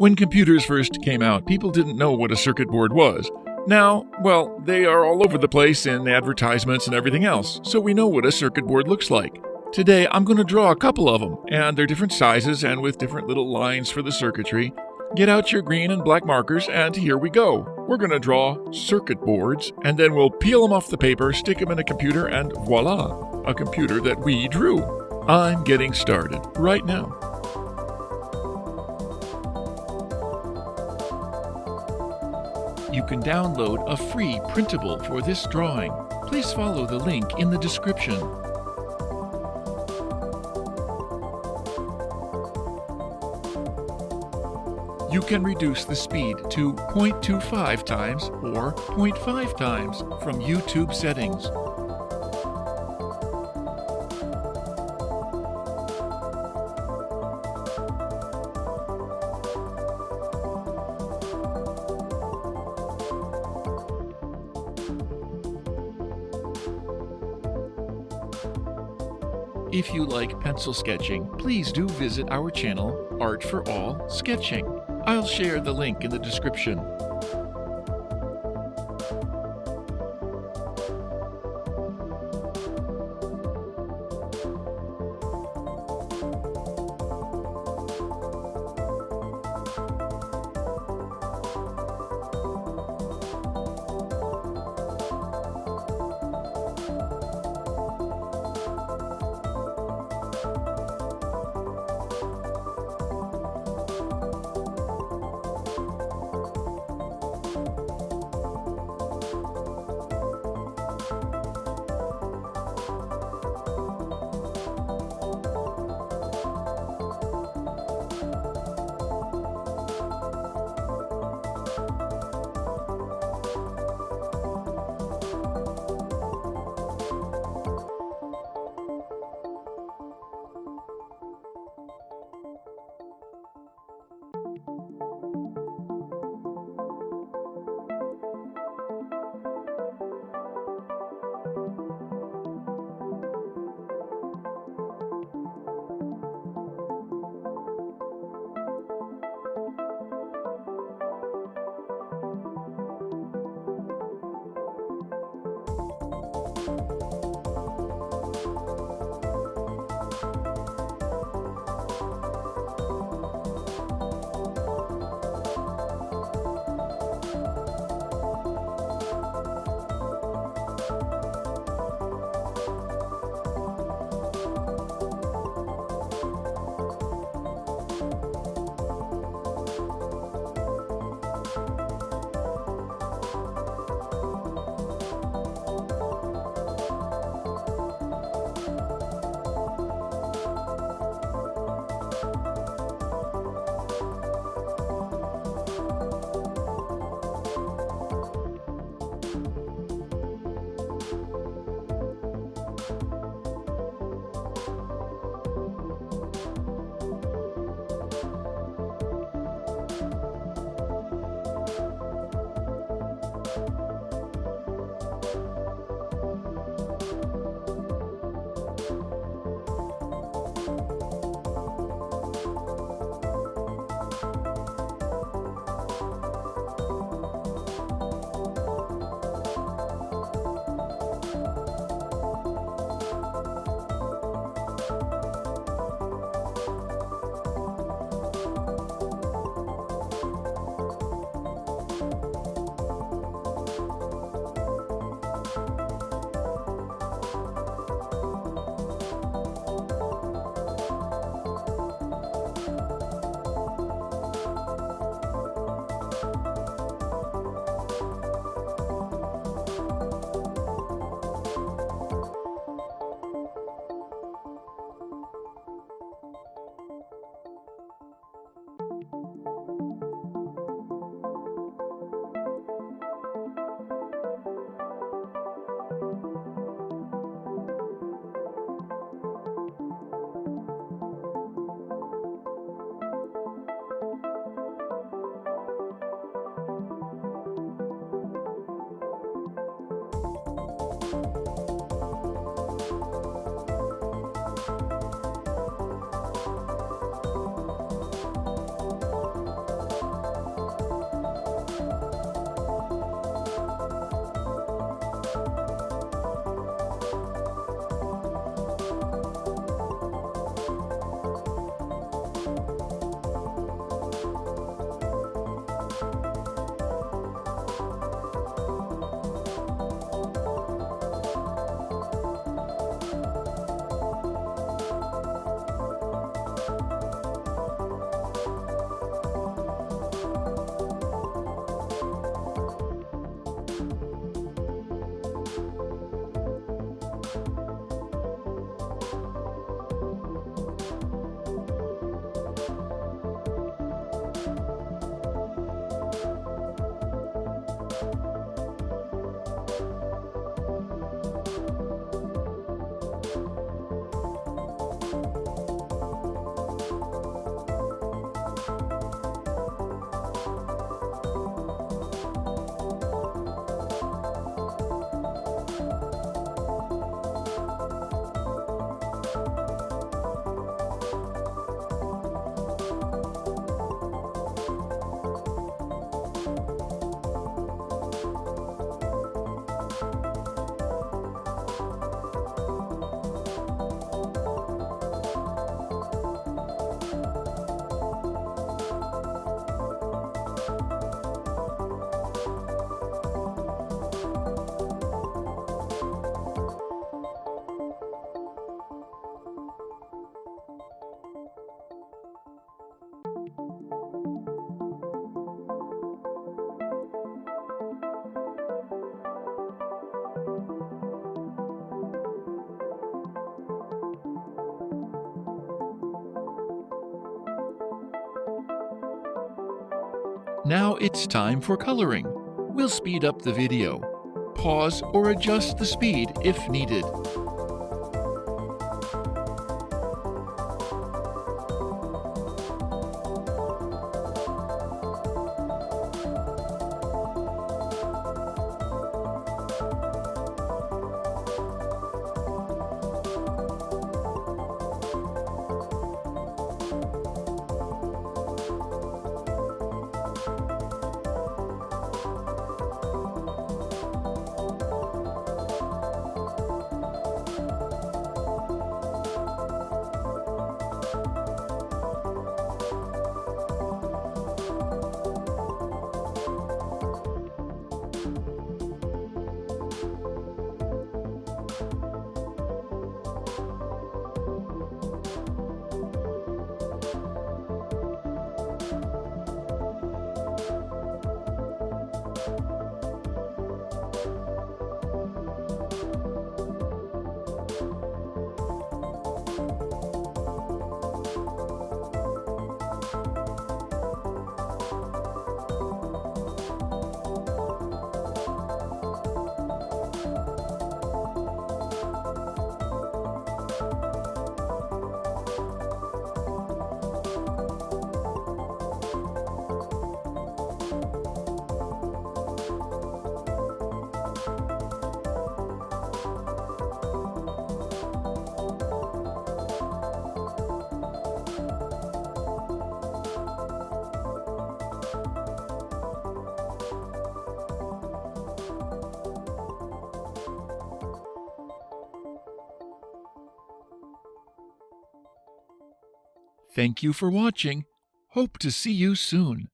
When computers first came out, people didn't know what a circuit board was. Now, well, they are all over the place in advertisements and everything else, so we know what a circuit board looks like. Today, I'm going to draw a couple of them, and they're different sizes and with different little lines for the circuitry. Get out your green and black markers, and here we go. We're going to draw circuit boards, and then we'll peel them off the paper, stick them in a computer, and voila, a computer that we drew. I'm getting started right now. You can download a free printable for this drawing. Please follow the link in the description. You can reduce the speed to 0.25 times or 0.5 times from YouTube settings. If you like pencil sketching, please do visit our channel, Art for All Sketching. I'll share the link in the description. Now it's time for coloring. We'll speed up the video. Pause or adjust the speed if needed. Thank you for watching. Hope to see you soon.